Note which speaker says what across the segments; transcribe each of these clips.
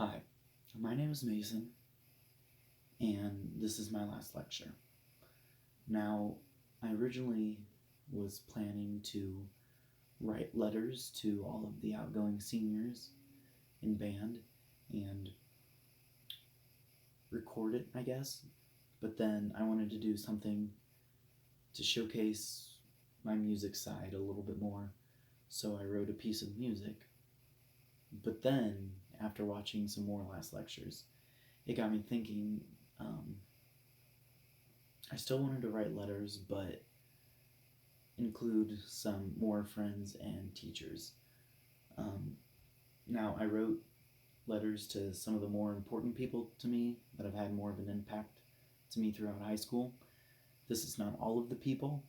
Speaker 1: Hi, my name is Mason, and this is my last lecture. Now, I originally was planning to write letters to all of the outgoing seniors in band and record it, I guess, but then I wanted to do something to showcase my music side a little bit more, so I wrote a piece of music. But then, after watching some more last lectures, it got me thinking. I still wanted to write letters, but include some more friends and teachers. Um, Now, I wrote letters to some of the more important people to me that have had more of an impact to me throughout high school. This is not all of the people,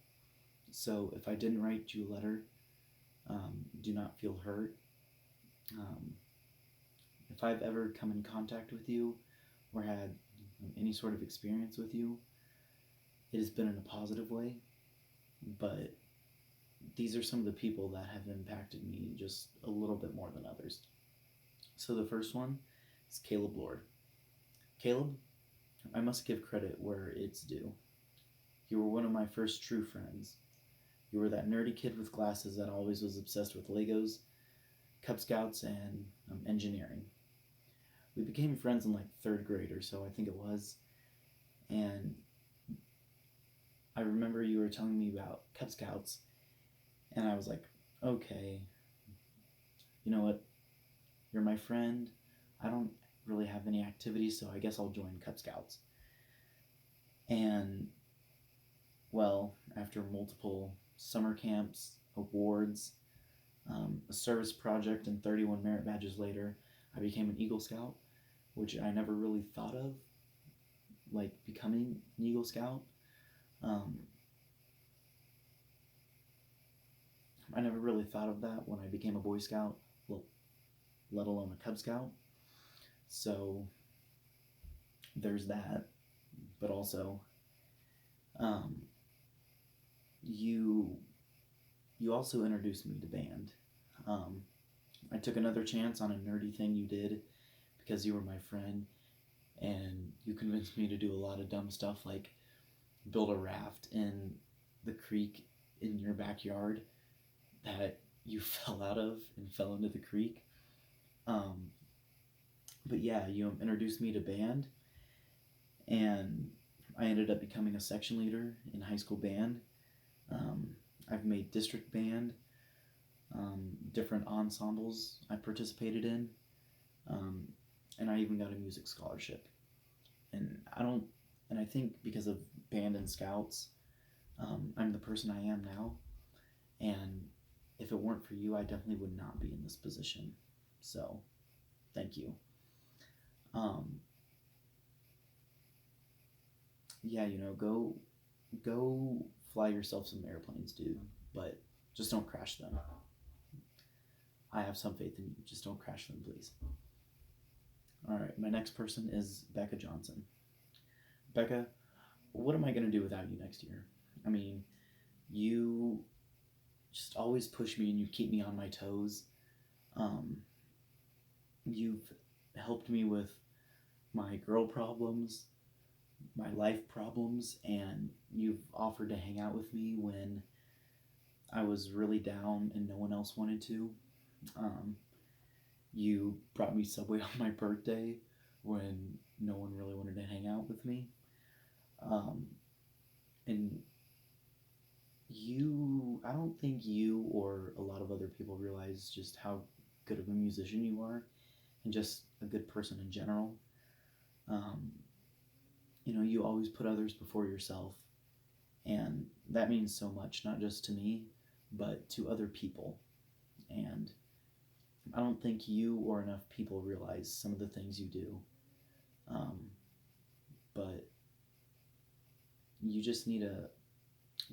Speaker 1: so if I didn't write you a letter, do not feel hurt. Um, if I've ever come in contact with you or had any sort of experience with you, it has been in a positive way, but these are some of the people that have impacted me just a little bit more than others. So the first one is Caleb Lord. Caleb, I must give credit where it's due. You were one of my first true friends. You were that nerdy kid with glasses that always was obsessed with Legos, Cub Scouts, and engineering. We became friends in like third grade or so, I think it was, and I remember you were telling me about Cub Scouts, and I was like, okay, you know what? You're my friend. I don't really have any activities, so I guess I'll join Cub Scouts. And, well, after multiple summer camps, awards, a service project, and 31 merit badges later, I became an Eagle Scout, which I never really thought of, like becoming an Eagle Scout. Um, I never really thought of that when I became a Boy Scout, well, let alone a Cub Scout. So there's that. But also, um, you you also introduced me to band. Um, I took another chance on a nerdy thing you did because you were my friend, and you convinced me to do a lot of dumb stuff like build a raft in the creek in your backyard that you fell out of and fell into the creek. Um, but yeah, you introduced me to band, and I ended up becoming a section leader in high school band. Um, I've made district band, different ensembles I participated in, um, and I even got a music scholarship. And I think because of band and scouts, I'm the person I am now. And if it weren't for you, I definitely would not be in this position. So, thank you. Um, yeah, go fly yourself some airplanes, dude. But just don't crash them. I have some faith in you. Just don't crash them, please. All right, my next person is Becca Johnson. Becca, what am I going to do without you next year? I mean, you just always push me and you keep me on my toes. Um, you've helped me with my girl problems, my life problems, and you've offered to hang out with me when I was really down and no one else wanted to. Um, you brought me Subway on my birthday when no one really wanted to hang out with me. Um, and I don't think you or a lot of other people realize just how good of a musician you are and just a good person in general. Um, you always put others before yourself, and that means so much, not just to me, but to other people. And I don't think you or enough people realize some of the things you do. Um, but you just need to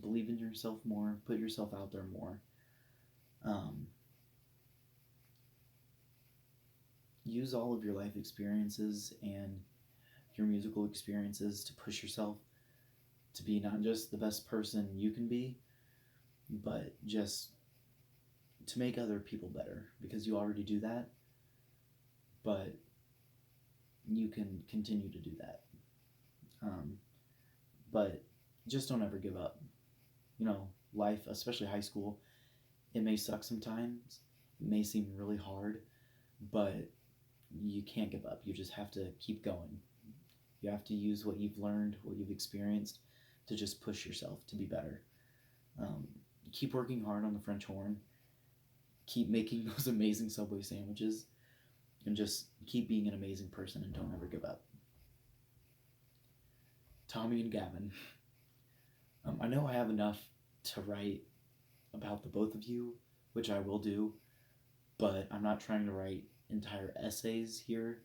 Speaker 1: believe in yourself more, put yourself out there more. Um, Use all of your life experiences and your musical experiences to push yourself to be not just the best person you can be, but just to make other people better because you already do that. But you can continue to do that. Um, but just don't ever give up. Life, especially high school, it may suck sometimes. It may seem really hard, but you can't give up. You just have to keep going. You have to use what you've learned, what you've experienced, to just push yourself to be better. Um, Keep working hard on the French horn. Keep making those amazing Subway sandwiches, and just keep being an amazing person and don't ever give up. Tommy and Gavin. I know I have enough to write about the both of you, which I will do, but I'm not trying to write entire essays here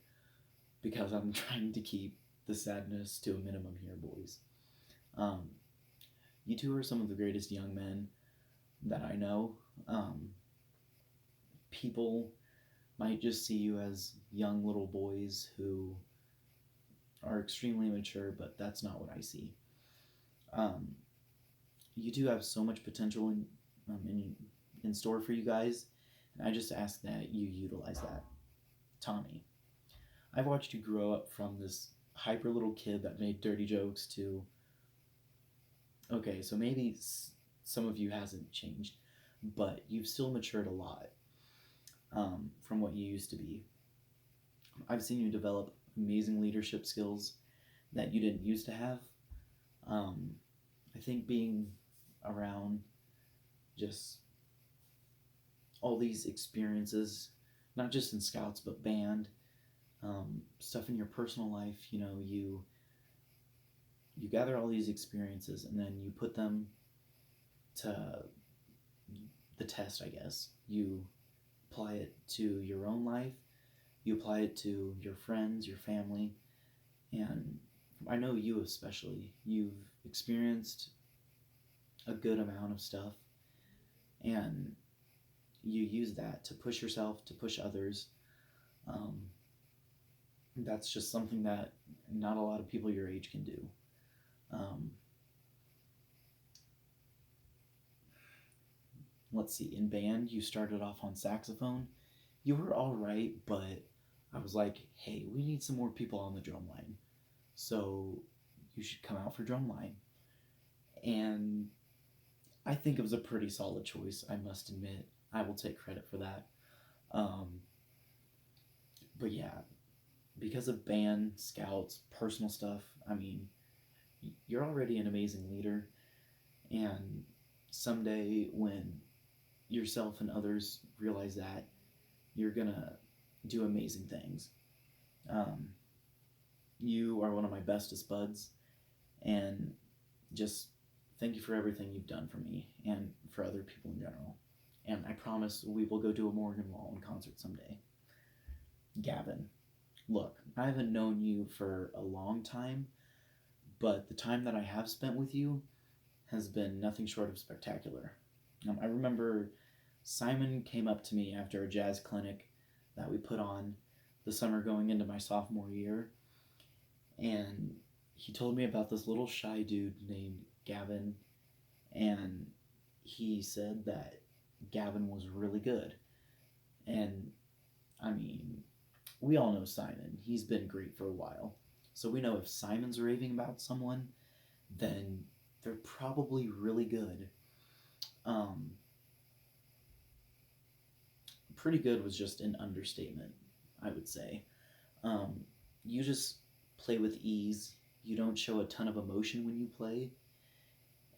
Speaker 1: because I'm trying to keep the sadness to a minimum here, boys. Um, you two are some of the greatest young men that I know. People might just see you as young little boys who are extremely mature, but that's not what I see. Um, you two have so much potential in store for you guys, and I just ask that you utilize that. Tommy, I've watched you grow up from this hyper little kid that made dirty jokes to, okay, so maybe some of you hasn't changed, but you've still matured a lot from what you used to be. I've seen you develop amazing leadership skills that you didn't used to have. Um, I think being around just all these experiences, not just in scouts but band, stuff in your personal life, you gather all these experiences and then you put them to the test, I guess. You apply it to your own life, you apply it to your friends, your family, and I know you especially. You've experienced a good amount of stuff, and you use that to push yourself, to push others. Um, that's just something that not a lot of people your age can do. Um, let's see, in band, you started off on saxophone. You were all right, but I was like, hey, we need some more people on the drum line. So you should come out for drumline. And I think it was a pretty solid choice, I must admit. I will take credit for that. Um, but yeah, because of band, scouts, personal stuff, I mean, you're already an amazing leader. And someday when yourself and others realize that, you're gonna do amazing things. Um, you are one of my bestest buds, and just thank you for everything you've done for me and for other people in general. And I promise we will go do a Morgan Wallen concert someday. Gavin, look, I haven't known you for a long time, but the time that I have spent with you has been nothing short of spectacular. I remember Simon came up to me after a jazz clinic that we put on the summer going into my sophomore year, and he told me about this little shy dude named Gavin, and he said that Gavin was really good. And I mean, we all know Simon. He's been great for a while. So we know if Simon's raving about someone, then they're probably really good. Um, Pretty good was just an understatement, I would say. Um, you just play with ease. You don't show a ton of emotion when you play,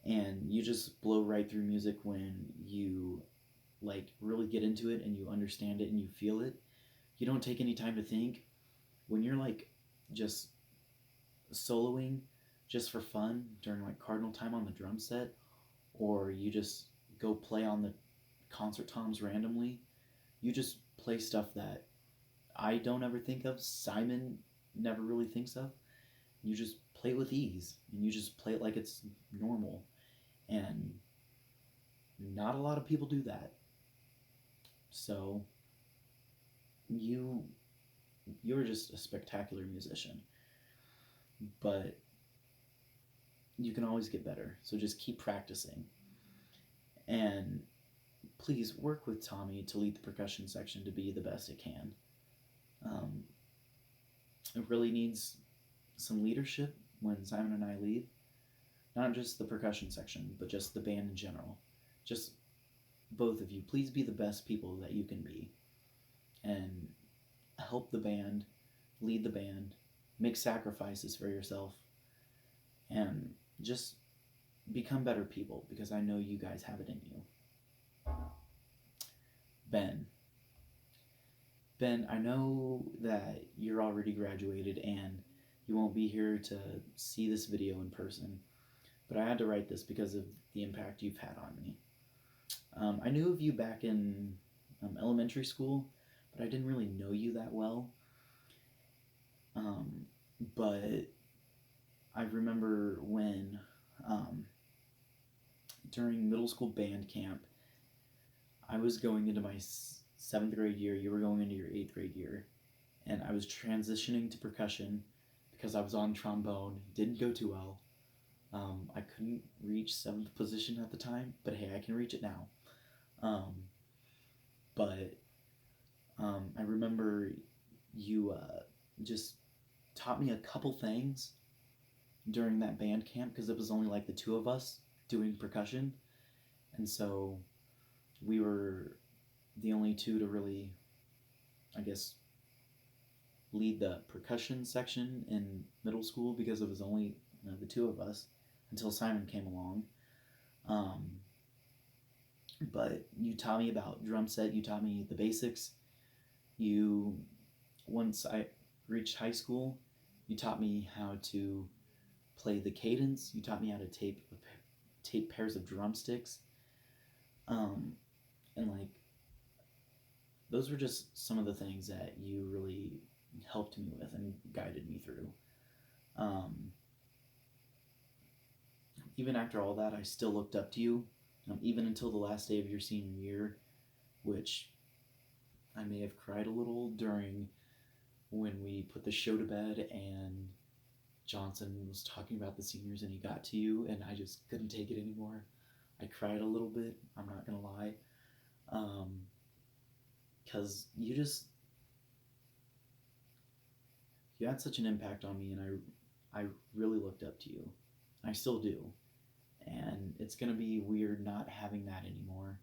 Speaker 1: and you just blow right through music when you like really get into it and you understand it and you feel it. You don't take any time to think. When you're like just soloing just for fun during like Cardinal time on the drum set, or you just go play on the concert toms randomly, you just play stuff that I don't ever think of, Simon never really thinks of. You just play it with ease and you just play it like it's normal. And not a lot of people do that. So you you're just a spectacular musician. But you can always get better. So just keep practicing. And please work with Tommy to lead the percussion section to be the best it can. Um, it really needs some leadership when Simon and I leave. Not just the percussion section, but just the band in general. Just both of you, please be the best people that you can be and help the band, lead the band, make sacrifices for yourself, and just become better people because I know you guys have it in you. Ben. Ben, I know that you're already graduated and you won't be here to see this video in person, but I had to write this because of the impact you've had on me. I knew of you back in elementary school, but I didn't really know you that well. But I remember when during middle school band camp, I was going into my 7th grade year, you were going into your 8th grade year, and I was transitioning to percussion because I was on trombone, didn't go too well. I couldn't reach 7th position at the time, but hey, I can reach it now. I remember you just taught me a couple things during that band camp because it was only like the two of us doing percussion, and so we were the only two to really, I guess, lead the percussion section in middle school because it was only the two of us until Simon came along. But you taught me about drum set, you taught me the basics. Once I reached high school, you taught me how to play the cadence, you taught me how to tape pairs of drumsticks. And like, those were just some of the things that you really helped me with and guided me through. Even after all that, I still looked up to you, even until the last day of your senior year, which I may have cried a little during when we put the show to bed and Johnson was talking about the seniors and he got to you and I just couldn't take it anymore. I cried a little bit, I'm not gonna lie. Because you had such an impact on me and I really looked up to you. I still do. And it's going to be weird not having that anymore.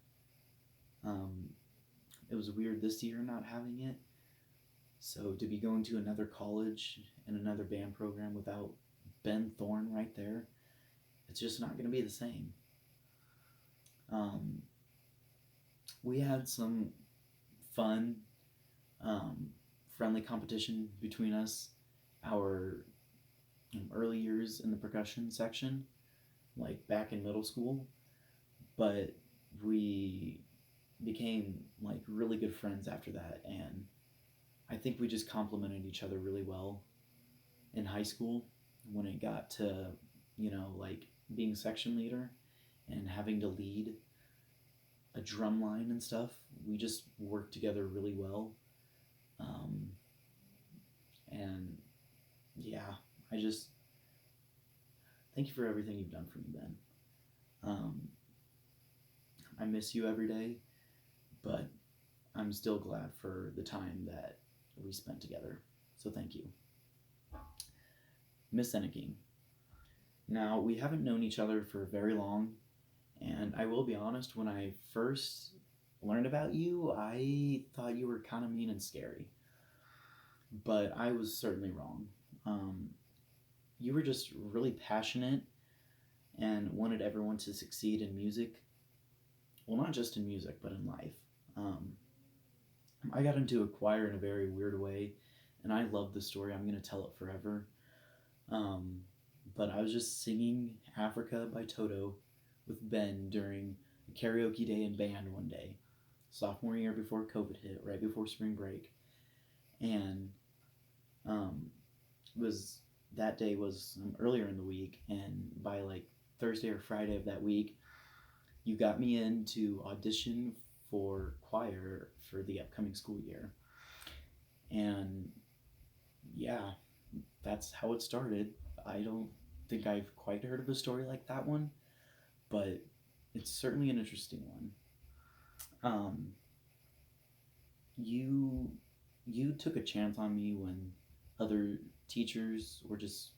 Speaker 1: It was weird this year not having it. So to be going to another college and another band program without Ben Thorne right there, it's just not going to be the same. We had some fun, friendly competition between us our early years in the percussion section, like back in middle school, but we became like really good friends after that, and I think we just complemented each other really well in high school when it got to, like being section leader and having to lead a drum line and stuff. We just worked together really well. And yeah, I just thank you for everything you've done for me, Ben. I miss you every day, but I'm still glad for the time that we spent together. So thank you. Miss Enneking. Now, we haven't known each other for very long, and I will be honest, when I first learned about you, I thought you were kind of mean and scary. But I was certainly wrong. You were just really passionate and wanted everyone to succeed in music. Well, not just in music, but in life. I got into a choir in a very weird way, and I love the story. I'm going to tell it forever. But I was just singing Africa by Toto with Ben during a karaoke day in band one day, sophomore year before COVID hit, right before spring break. And that day was earlier in the week, and by like Thursday or Friday of that week, you got me in to audition for choir for the upcoming school year. And yeah, that's how it started. I don't think I've quite heard of a story like that one, but it's certainly an interesting one. You took a chance on me when other teachers or just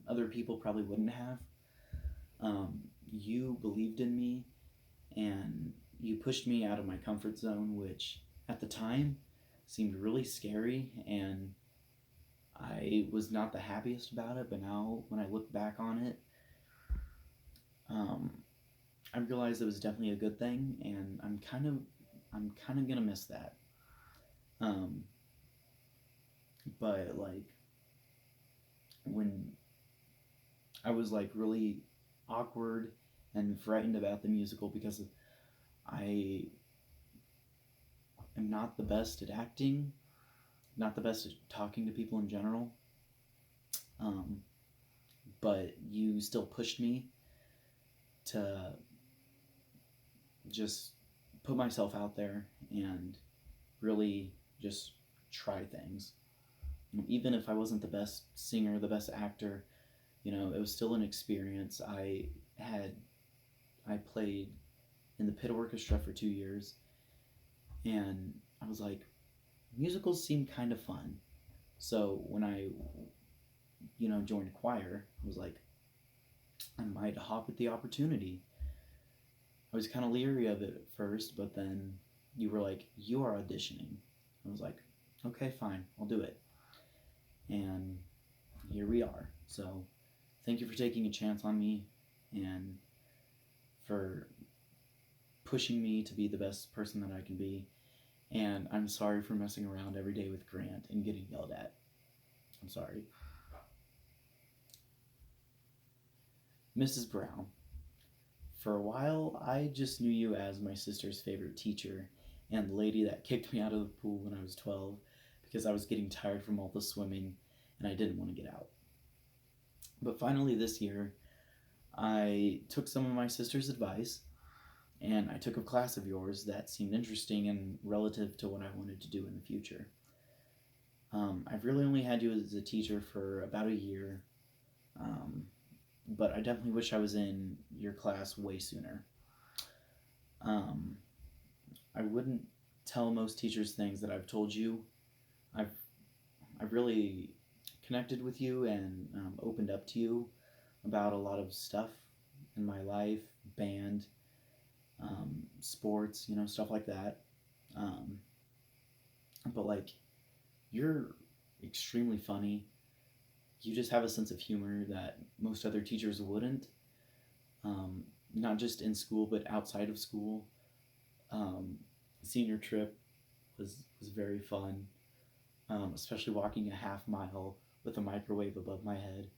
Speaker 1: other people probably wouldn't have. You believed in me and you pushed me out of my comfort zone, which at the time seemed really scary, and I was not the happiest about it. But now, when I look back on it, um, I realized it was definitely a good thing, and I'm kind of gonna miss that. Um, but like when I was like really awkward and frightened about the musical because I am not the best at acting, not the best at talking to people in general. Um, but you still pushed me to just put myself out there and really just try things. Even if I wasn't the best singer, the best actor, it was still an experience. Had I played in the pit orchestra for 2 years, and I was like, musicals seem kind of fun. So when I, joined choir, I was like, I might hop at the opportunity. I was kind of leery of it at first, but then you were like, you are auditioning. I was like, okay, fine, I'll do it. And here we are. So thank you for taking a chance on me and for pushing me to be the best person that I can be. And I'm sorry for messing around every day with Grant and getting yelled at. I'm sorry. Mrs. Brown, for a while I just knew you as my sister's favorite teacher and the lady that kicked me out of the pool when I was 12 because I was getting tired from all the swimming and I didn't want to get out. But finally this year, I took some of my sister's advice and I took a class of yours that seemed interesting and relative to what I wanted to do in the future. I've really only had you as a teacher for about a year, but I definitely wish I was in your class way sooner. Um, I wouldn't tell most teachers things that I've told you. I've I've really connected with you and opened up to you about a lot of stuff in my life, band, sports, stuff like that. Um, but like, you're extremely funny. You just have a sense of humor that most other teachers wouldn't. Um, Not just in school, but outside of school. Um, Senior trip was very fun, especially walking a half mile with a microwave above my head.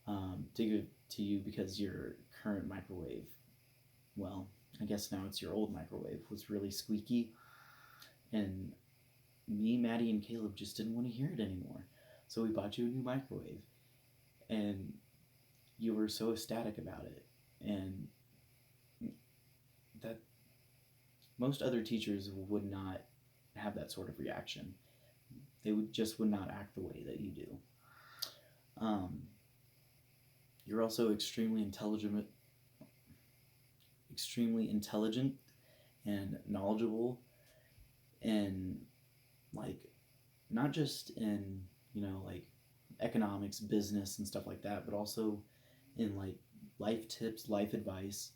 Speaker 1: To give to you because your current microwave, well, I guess now it's your old microwave, was really squeaky, and me, Maddie, and Caleb just didn't want to hear it anymore. So we bought you a new microwave, and you were so ecstatic about it. And that most other teachers would not have that sort of reaction. They would not act the way that you do. Um, you're also extremely intelligent and knowledgeable, and like not just in like economics, business, and stuff like that, but also in like life tips, life advice.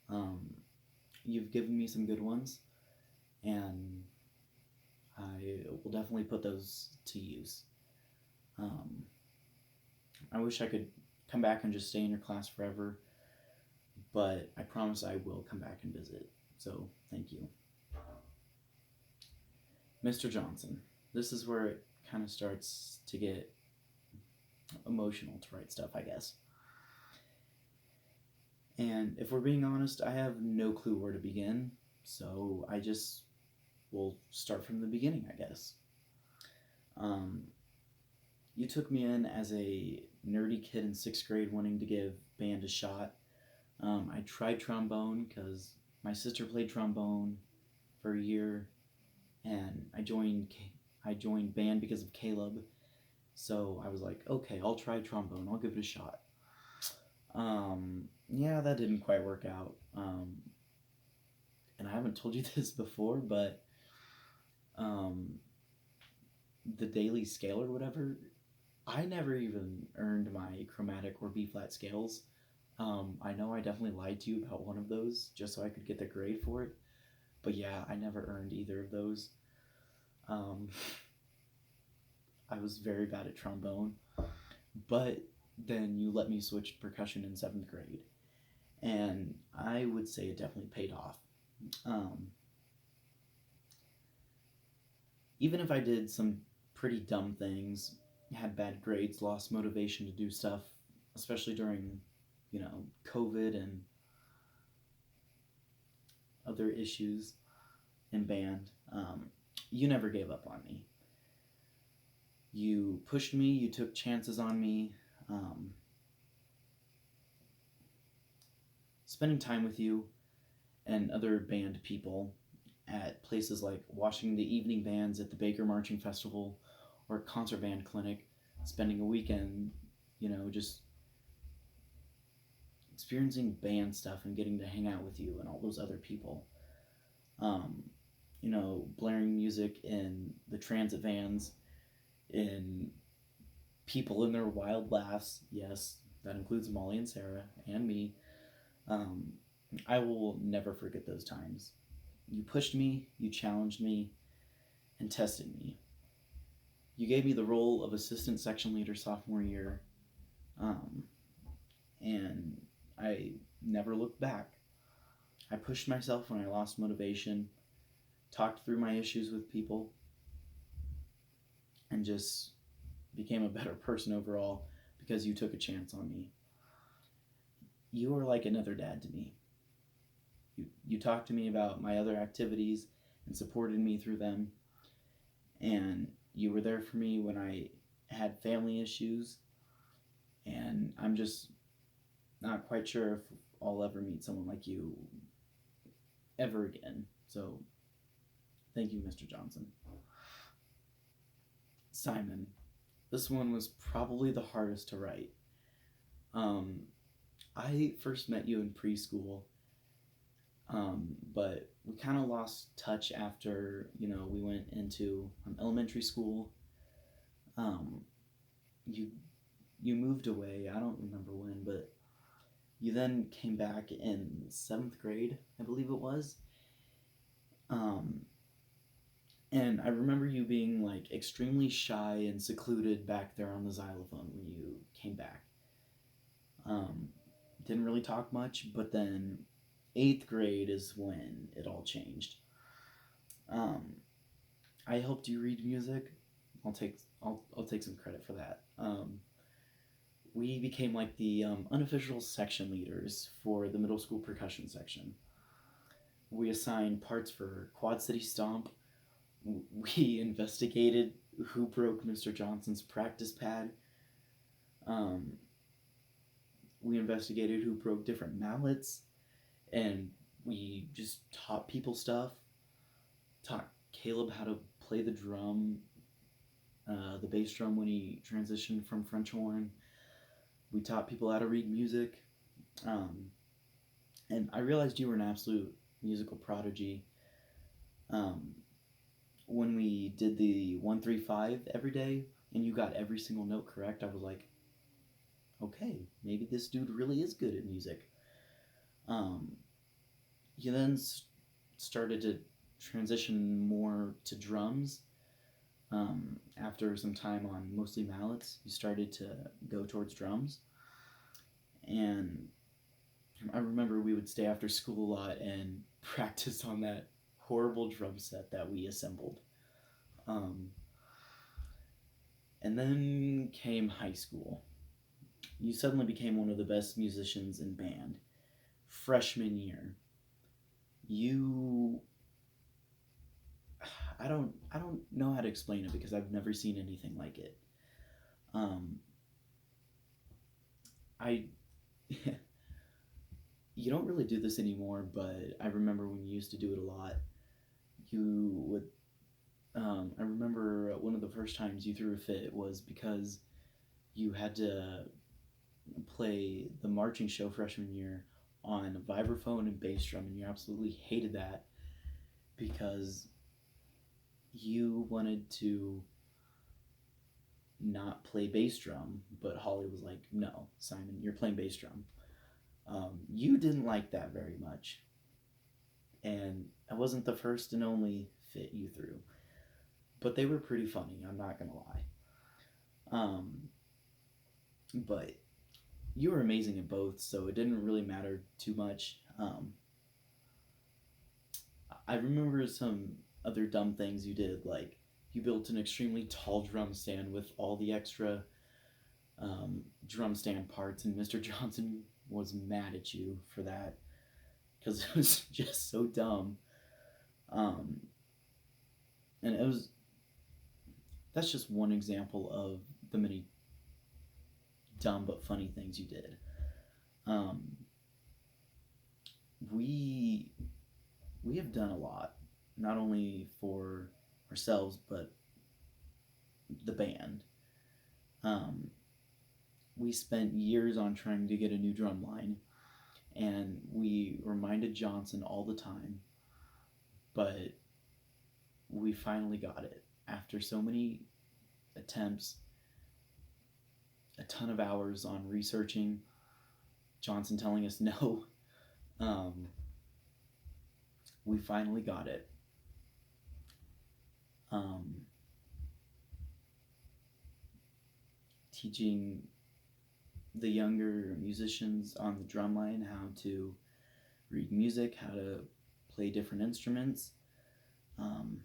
Speaker 1: Um, you've given me some good ones, and I will definitely put those to use. Um, I wish I could come back and just stay in your class forever, but I promise I will come back and visit. So thank you. Mr. Johnson, this is where it kind of starts to get emotional to write stuff, I guess. And if we're being honest, I have no clue where to begin, so I just will start from the beginning, I guess. Um, you took me in as a nerdy kid in 6th grade wanting to give band a shot. I tried trombone because my sister played trombone for a year, and I joined band because of Caleb. So I was like, okay, I'll try trombone. I'll give it a shot. Yeah, that didn't quite work out. And I haven't told you this before, but um, the daily scale or whatever, I never even earned my chromatic or B flat scales. I know I definitely lied to you about one of those just so I could get the grade for it, but yeah, I never earned either of those. Um, I was very bad at trombone, but then you let me switch to percussion in seventh grade, and I would say it definitely paid off. Um, Even if I did some pretty dumb things, had bad grades, lost motivation to do stuff, especially during, COVID and other issues in band, you never gave up on me. You pushed me, you took chances on me. Um, Spending time with you and other band people at places like watching the evening bands at the Baker Marching Festival or concert band clinic, spending a weekend, just experiencing band stuff and getting to hang out with you and all those other people. Um, Blaring music in the transit vans, in people in their wild laughs. Yes, that includes Molly and Sarah and me. Um, I will never forget those times. You pushed me, you challenged me, and tested me. You gave me the role of assistant section leader sophomore year, um, and I never looked back. I pushed myself when I lost motivation, talked through my issues with people, and just became a better person overall because you took a chance on me. You are like another dad to me. You talked to me about my other activities and supported me through them, and you were there for me when I had family issues, and I'm just not quite sure if I'll ever meet someone like you ever again. So, thank you, Mr. Johnson. Simon, this one was probably the hardest to write. Um, I first met you in preschool, but we kind of lost touch after we went into elementary school. Um, you you moved away. I don't remember when, but you then came back in seventh grade, I believe it was. Um, and I remember you being like extremely shy and secluded back there on the xylophone when you came back. Um, didn't really talk much, but then eighth grade is when it all changed. Um, I helped you read music. I'll take some credit for that. We became like the unofficial section leaders for the middle school percussion section. We assigned parts for Quad City Stomp. We investigated who broke Mr. Johnson's practice pad. Um, we investigated who broke different mallets, and we just taught people stuff. Taught Caleb how to play the drum, the bass drum when he transitioned from French horn. We taught people how to read music. Um, and I realized you were an absolute musical prodigy. Um, when we did the 1-3-5 every day and you got every single note correct, I was like, okay, maybe this dude really is good at music. You then started to transition more to drums. After some time on mostly mallets, you started to go towards drums. And I remember we would stay after school a lot and practice on that horrible drum set that we assembled. Um, and then came high school. You suddenly became one of the best musicians in band. Freshman year, you I don't know how to explain it because I've never seen anything like it. Um, I you don't really do this anymore, but I remember when you used to do it a lot. You would. I remember one of the first times you threw a fit was because you had to play the marching show freshman year on vibraphone and bass drum, and you absolutely hated that because you wanted to not play bass drum, but Holly was like, no, Simon, you're playing bass drum. You didn't like that very much, and I wasn't the first and only fit you through, but they were pretty funny, I'm not gonna lie. But you were amazing at both, so it didn't really matter too much. I remember some other dumb things you did, like you built an extremely tall drum stand with all the extra drum stand parts, and Mr. Johnson was mad at you for that because it was just so dumb. Um, and it was that's just one example of the many dumb but funny things you did. Um, we we have done a lot, not only for ourselves but the band. Um, we spent years on trying to get a new drum line, and we reminded Johnson all the time, but we finally got it after so many attempts, a ton of hours on researching, Johnson telling us no. Um, we finally got it. Um, Teaching the younger musicians on the drum line how to read music, how to play different instruments, um,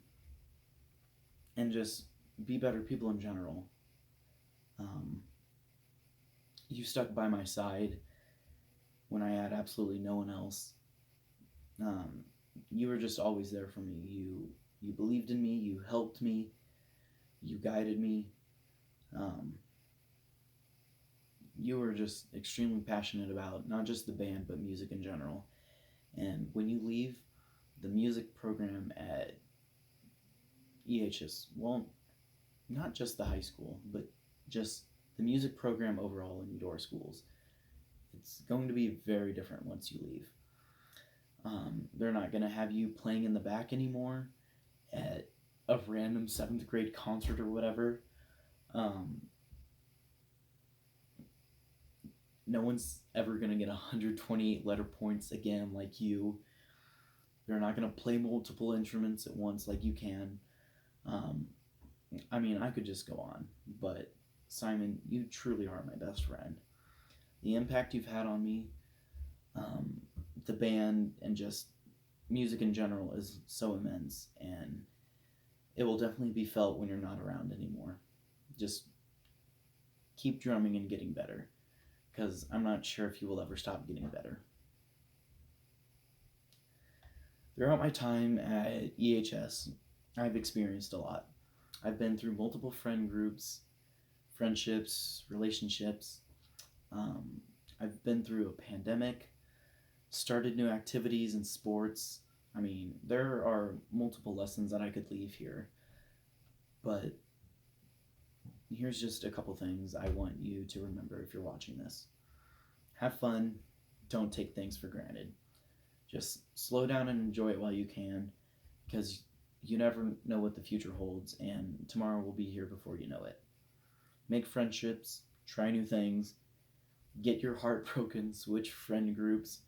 Speaker 1: and just be better people in general. Um, you stuck by my side when I had absolutely no one else. Um, you were just always there for me. You believed in me. You helped me. You guided me. Um, you were just extremely passionate about not just the band but music in general. And when you leave, the music program at EHS, well, not just the high school, but just the music program overall in Eudora schools, it's going to be very different once you leave. They're not going to have you playing in the back anymore at a random seventh grade concert or whatever. Um, no one's ever going to get 128 letter points again like you. They're not going to play multiple instruments at once like you can. Um, I mean, I could just go on, but Simon, you truly are my best friend. The impact you've had on me, the band, and just music in general is so immense, and it will definitely be felt when you're not around anymore. Just keep drumming and getting better, because I'm not sure if you will ever stop getting better. Throughout my time at EHS, I've experienced a lot. I've been through multiple friend groups, friendships, relationships. Um, I've been through a pandemic, started new activities and sports. I mean, there are multiple lessons that I could leave here, but here's just a couple things I want you to remember if you're watching this. Have fun, don't take things for granted. Just slow down and enjoy it while you can, because you never know what the future holds, and tomorrow will be here before you know it. Make friendships, try new things, get your heart broken, switch friend groups.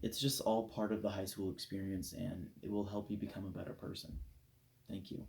Speaker 1: It's just all part of the high school experience, and it will help you become a better person. Thank you.